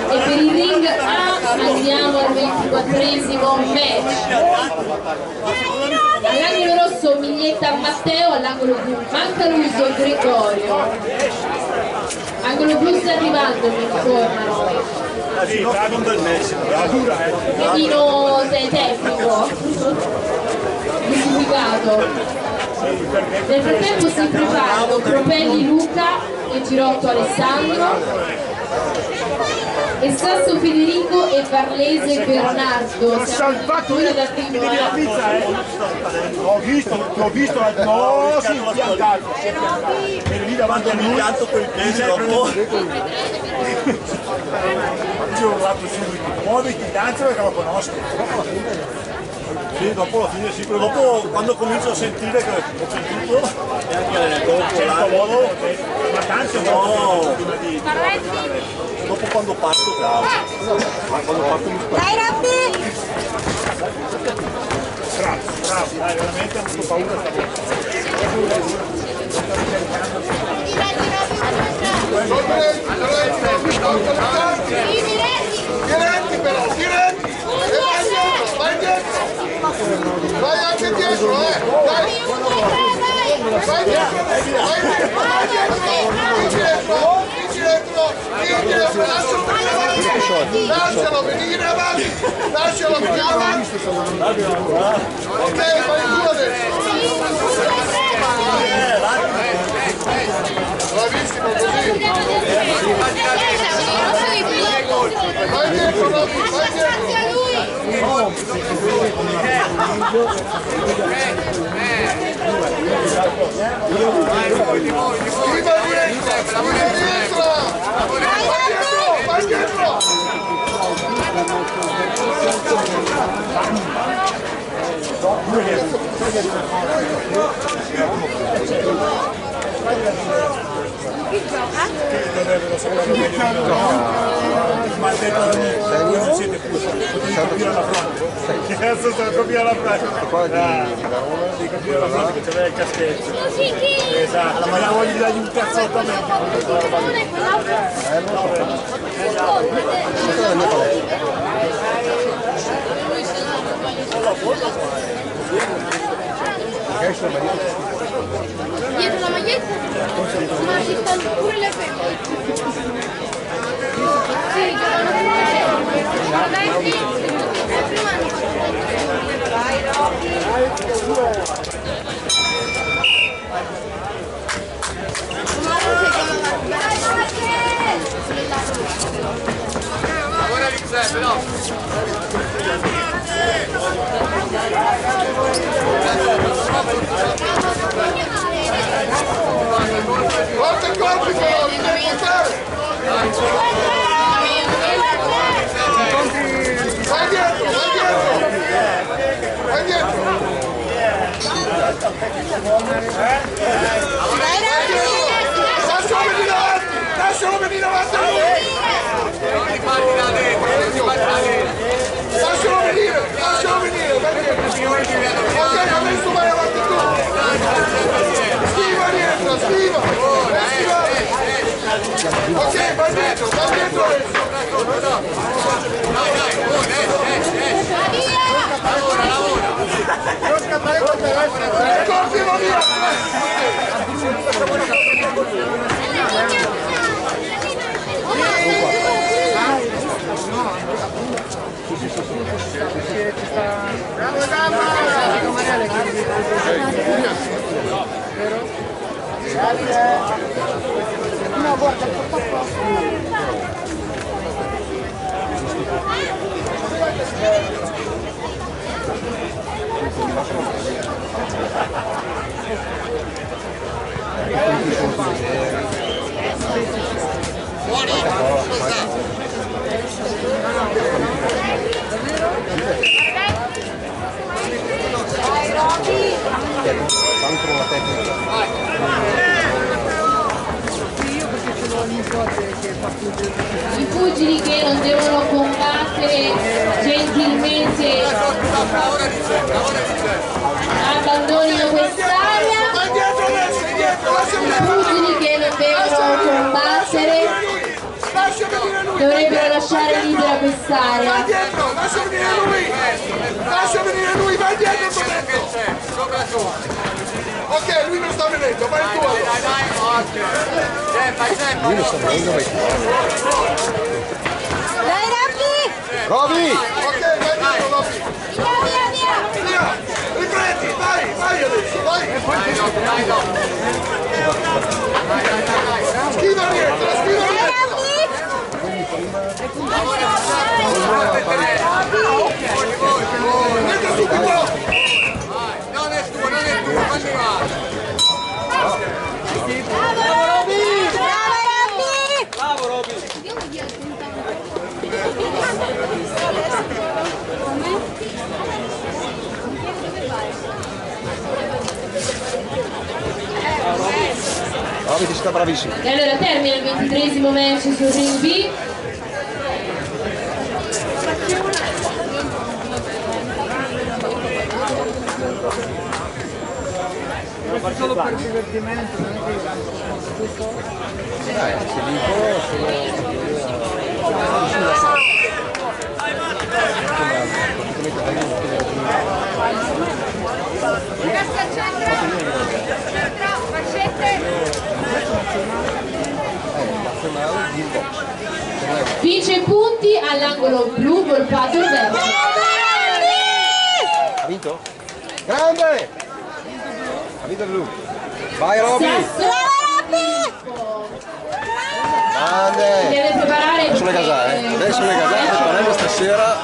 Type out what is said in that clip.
E per il ring A andiamo al 24esimo match. All'angolo rosso Miglietta Matteo, all'angolo blu Mancaluso Gregorio. Angolo blu sta arrivando, mi informano. Pedino tecnico giustificato. Nel frattempo si preparano Propelli Luca e Girotto Alessandro e Sasso Federico e Barlese Bernardo. Salvato io da la pizza, L'ho visto, no, si è impiantato. Ero lì davanti a lui. Impianto con il peso dopo. Ci ho urlato subito, muoviti, danza perché lo conosco. Sì, dopo alla fine sì, però dopo quando comincio a sentire che ho sentito e anche nel certo modo, ma tanto no, dopo quando parto bravo, ma quando parto mi spavento. Dai Robby! Bravo, dai, veramente ho avuto paura diretti però, diretti! Vai dietro! Vai anche dietro, Vai dietro! Lascialo venire avanti! Lascialo venire avanti! Ok, fai il tuo adesso! Bravissimo così! Vai dietro, Robby, vai dietro! Vai dietro! Ma voi non siete qui, potete capire la fronte. Che cazzo sta a copiare la fronte? Di capire la fronte che c'aveva il caschetto. Esatto, ma la voglio di dargli un cazzotto a me. Dietro la maglietta? Ma ci stanno pure le femmine. Sì, dai, sì. Vai, Ora Rixe, no? Guarda il colpo però, mi devi portare! Vai dietro, vai dietro! Vai dietro! Lascialo venire avanti! Lascialo venire avanti a lui! Lascialo venire, vai dietro! Ok, adesso vai avanti tu! Schiva dietro, schiva! Ok, vai dietro adesso! Cortilo via! Bravo Gamma! No, guarda, fuori! Contro la tecnica. I pugili che non devono combattere gentilmente abbandonino quest'area. I pugili che non devono combattere dovrebbero lasciare libera quest'area. Vai dietro, lascia venire lui! Lascia venire lui, vai dietro, ti ho detto! Ok, lui non sta venendo, vai tu allora! Lui non sta venendo, vai. Dai, Robby! Roby! Ok, vai dietro, Robby! Via! Riprendi, vai adesso, vai! Schiva dietro, schiva dietro! Metti subito! Non è tuo, quando va? Bravo, Robby! Roby ti sta bravissimo. E allora termina il 23esimo match sul ring B. Solo per divertimento, non è che Se dico Ragazzi, al centro, fascette. nazionale di box. Vince punti all'angolo blu, Volpato il verde. Ha vinto? Grande! Ha vinto il blu. Vai Roby! Grande! Deve preparare Adesso le casate, adesso le casate, stasera